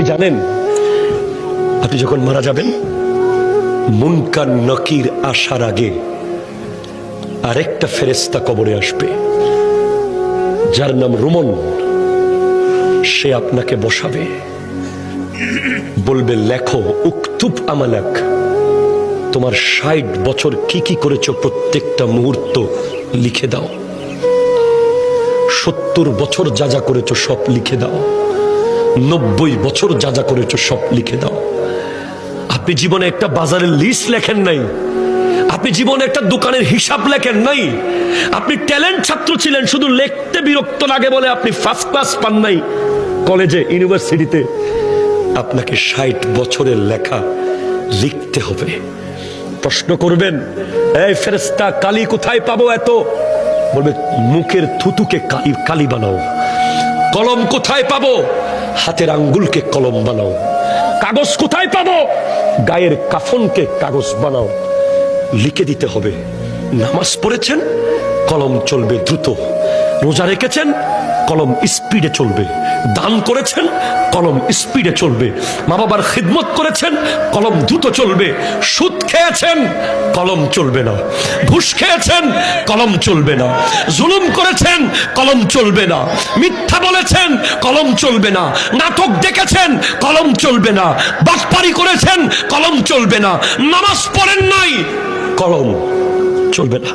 জানেন আপনি যখন মারা যাবেন মুনকার নকির আসার আগে আরেকটা ফেরেশতা কবরে আসবে যার নাম রুমন। সে আপনাকে বসাবে, বলবে লেখো উকতুব আমালাক, তোমার ৬০ বছর কি কি করেছো প্রত্যেকটা মুহূর্ত লিখে দাও। ৭০ বছর যা যা করেছো সব লিখে দাও। ৯০ বছর যা যা করেছো সব লিখে দাও। আপনি জীবনে একটা বাজারের লিস্ট লেখেন নাই, আপনি জীবনে একটা দোকানের হিসাব লেখেন নাই। আপনি ট্যালেন্ট ছাত্র ছিলেন, শুধু লিখতে বিরক্ত লাগে বলে আপনি ফার্স্ট ক্লাস পান নাই কলেজে ইউনিভার্সিটিতে। আপনাকে ৬০ বছরের লেখা লিখতে হবে। প্রশ্ন করবেন, এই ফেরেশতা কালি কোথায় পাবো এত? বলবে মুখের থুতুকে কালি বানাও। কলম কোথায় পাবো? হাতের আঙ্গুলকে কলম বানাও। কাগজ কোথায় পাবো? গায়ের কাফনকে কাগজ বানাও। লিখে দিতে হবে। নামাজ পড়েছেন, কলম চলবে দ্রুত। রোজা রেখেছেন, কলম স্পিডে চলবে। দান করেছেন, কলম স্পিডে চলবে। মা বাবার খিদমত করেছেন, কলম দ্রুত চলবে। সুদ খেয়েছেন, কলম চলবে না। ঘুষ খেয়েছেন, কলম চলবে না। জুলুম করেছেন, কলম চলবে না। মিথ্যা বলেছেন, কলম চলবে না। নাটক দেখেছেন, কলম চলবে না। বাটপারি করেছেন, কলম চলবে না। নামাজ পড়েন নাই, কলম চলবে না।